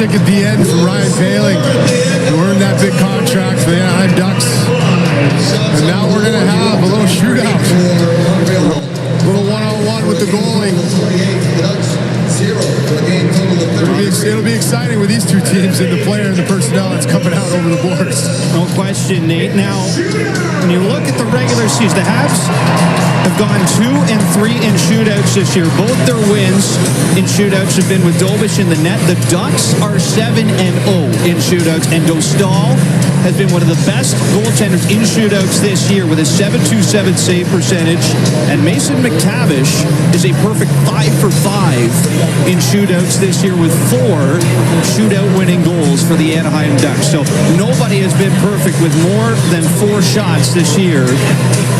stick at the end from Ryan Poehling, who earned that big contract for the Anaheim Ducks. And now we're going to have a little shootout. A little one-on-one with the goalie. It'll be exciting with these two teams and the player and the personnel that's coming out over the boards. No question, Nate. Now, when you look at the regular season, the Habs have gone 2-3 in shootouts this year. Both their wins in shootouts have been with Dobish in the net. The Ducks are 7-0 in shootouts, and Dostal has been one of the best goaltenders in shootouts this year with a .727 save percentage. And Mason McTavish is a perfect 5 for 5 in shootouts this year with 4 shootout-winning goals for the Anaheim Ducks. So nobody has been perfect with more than 4 shots this year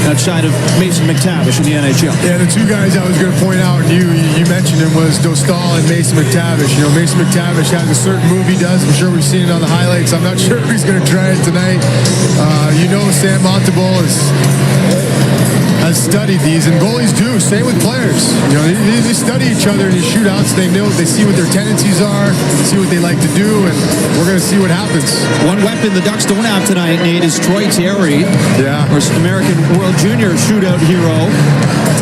outside of Mason McTavish in the NHL. Yeah, the two guys I was going to point out, and you mentioned him, was Dostal and Mason McTavish. You know, Mason McTavish has a certain move he does. I'm sure we've seen it on the highlights. I'm not sure if he's going to try it tonight. You know, Sam Montembeault has studied these, and goalies do. Same with players. You know, they study each other in these shootouts. They know, they see what their tendencies are, see what they like to do, and we're going to see what happens. One weapon the Ducks don't have tonight, Nate, is Troy Terry. Yeah. Of course, American World Junior shootout hero.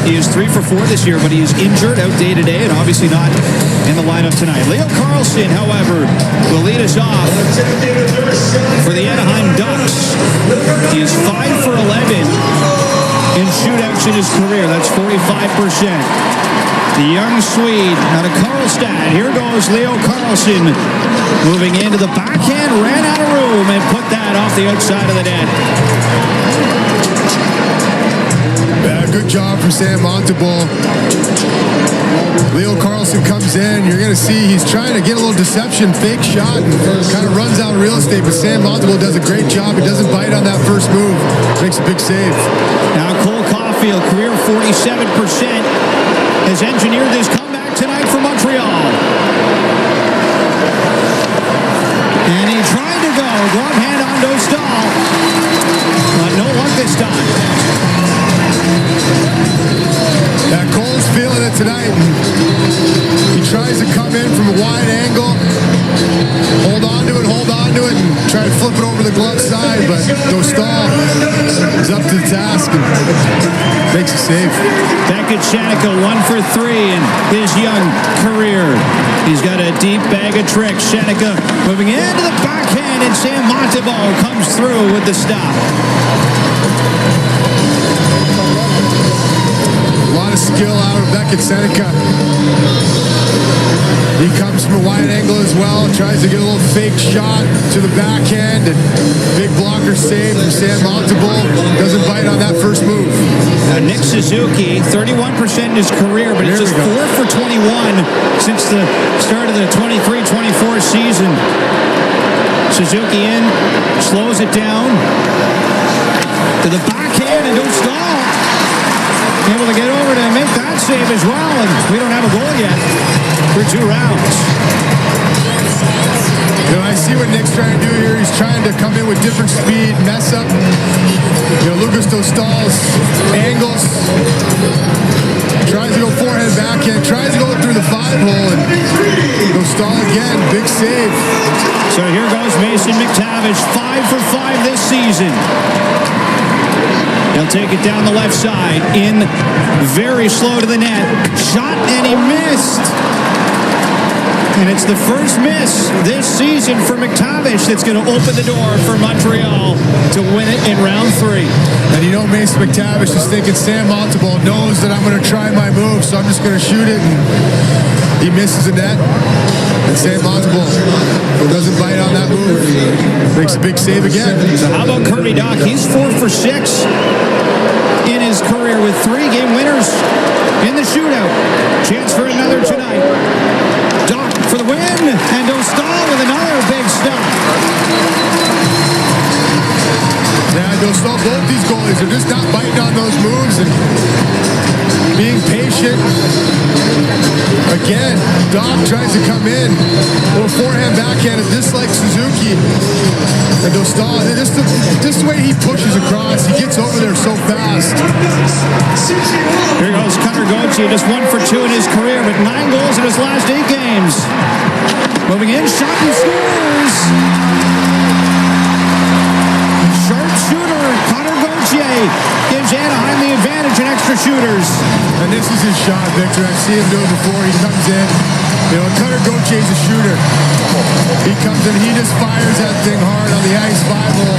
He is 3 for 4 this year, but he is injured out day to day and obviously not in the lineup tonight. Leo Carlsson, however, will lead us off for the Anaheim Ducks. He is 5 for 11 in shootouts in his career. That's 45%. The young Swede out of Karlstad. Here goes Leo Carlsson. Moving into the backhand, ran out of room and put that off the outside of the net. Yeah, good job from Sam Montembeault. Leo Carlsson comes in. You're going to see he's trying to get a little deception, fake shot, and kind of runs out of real estate. But Sam Montembeault does a great job. He doesn't bite on that first move. Makes a big save. Now Cole Caulfield, career 47%, has engineered this comeback tonight for Montreal. And he tried to go. Glove hand on Dostal. But no luck this time. Yeah, Cole's feeling it tonight. He tries to come in from a wide angle. Hold on to it, and try to flip it over the glove side, but Dostal is up to the task and makes a save. Beckett Shanika 1 for 3 in his young career. He's got a deep bag of tricks. Shanika moving into the backhand, and Sam Montembeault comes through with the stop. A lot of skill out of Beckett Seneca. He comes from a wide angle as well, tries to get a little fake shot to the backhand, and big blocker save from Sam Montembeault. Doesn't bite on that first move. Now Nick Suzuki, 31% in his career, but it's just 4 for 21 since the start of the 23-24 season. Suzuki in, slows it down to the backhand, and Dostal able to get over to make that save as well, and we don't have a goal yet for 2 rounds. You know, I see what Nick's trying to do here. He's trying to come in with different speed, mess up, you know, Lucas Dostal's angles. Tries to go forehand, backhand, tries to go through the 5-hole, and Dostal again, big save. So here goes Mason McTavish, 5 for 5 this season. He'll take it down the left side, in very slow to the net. Shot, and he missed. And it's the first miss this season for McTavish that's going to open the door for Montreal to win it in round 3. And you know Mason McTavish is thinking Sam Montembeault knows that I'm going to try my move, so I'm just going to shoot it. And he misses the net. And Sam Montembeault doesn't bite on that move. Makes a big save again. So how about Kirby Dach? He's 4 for 6 in his career with 3 game winners in the shootout. Chance for another tonight. Dach for the win, and Dostal with another big stop. Yeah, Dostal, both these goalies are just not biting on those moves and being patient. Again, Dach tries to come in. A little forehand backhand, just like Suzuki. And Dostal, just the way he pushes across, he gets over there so fast. Here goes Connor Gauthier, just 1 for 2 in his career, but 9 goals in his last 8 games. Moving in, shot and scores. Sharpshooter Connor Gauthier gives Anaheim the advantage in extra shooters. And this is his shot, Victor. I've seen him do it before. He comes in. You know, Connor Gauthier is a shooter. He comes in, he just fires that thing hard on the ice. 5-hole.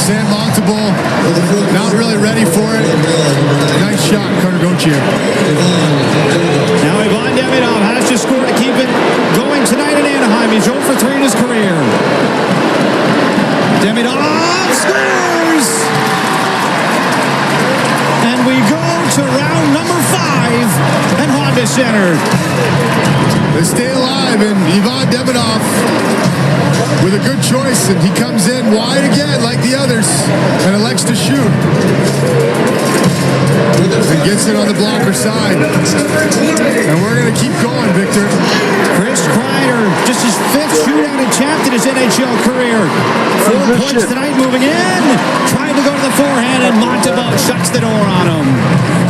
Sam Montalban, not really ready for it. Nice shot, Connor Gauthier. Now Ivan Demidov has to score to keep it going tonight in Anaheim. He's 0 for 3 in his career. Demidov scores! And we go to round number 5 at Honda Center. They stay alive, and Ivan Demidov with a good choice, and he comes in wide again like the others and elects to shoot. And gets it on the blocker side. And we're going to keep going, Victor. Chris Kreider, just his 5th shootout attempt in his NHL career. 4 points tonight, moving in. Trying to go to the forehand, and Montalban shuts the door on him.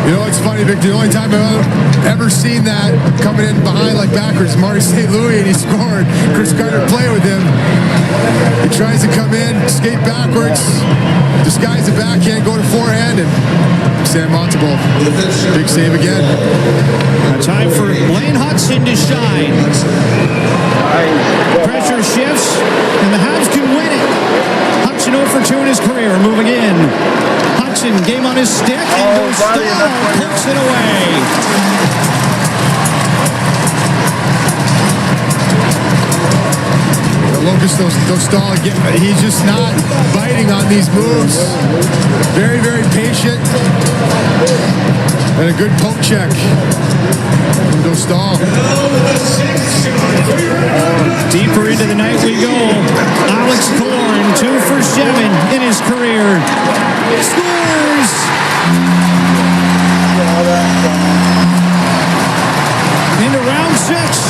You know, it's funny, Victor. The only time I've ever seen that coming in behind like backwards, Marty St. Louis, and he scored. Chris Kreider play with him. He tries to come in, skate backwards, disguise the backhand, go to forehand, and Sam Montalban, big save again. Time for Blaine Hudson to shine. Pressure shifts, and the Habs can win it. Hudson 0 for 2 in his career, moving in. Hudson, game on his stick, and Dostal pokes it away. Lucas Dostal, he's just not biting on these moves. Very, very patient. And a good poke check from Dostal. Deeper into the night we go. Alex Korn, 2 for 7 in his career. Scores! Into round 6.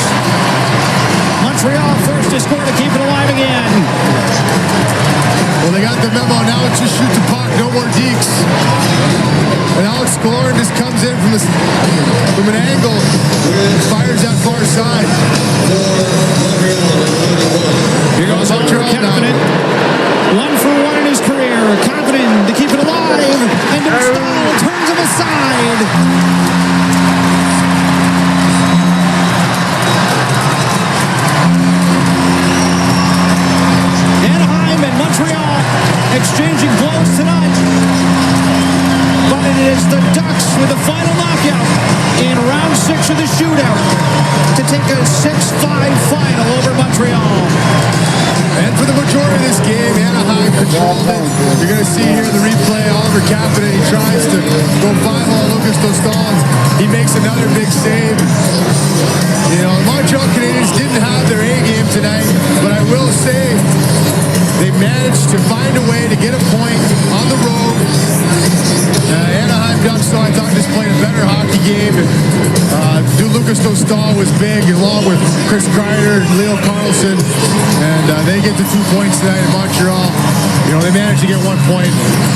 Montreal first to score to keep it alive again. Well, they got the memo. Now it's just shoot the puck. No more deeks. And Alex Korn just comes in from an angle. Fires that far side. Here goes Montreal now. 1 for 1 in his career. Confident to keep it alive. And Dostal turns him aside. Montreal exchanging blows tonight. But it is the Ducks with the final knockout in round 6 of the shootout to take a 6-5 final over Montreal. And for the majority of this game, Anaheim controlled it. You're going to see here in the replay, Oliver Kapanen, he tries to go 5-hole Lucas Dostal. He makes another big save. You know, the Montreal Canadiens didn't have their A game tonight, but I will say they managed to find a way to get a point on the road. Anaheim Ducks, so I thought, just played a better hockey game. And Lucas Dostal was big, along with Chris Kreider and Leo Carlson. And they get the 2 points tonight in Montreal. You know, they managed to get 1 point.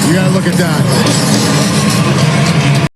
You got to look at that.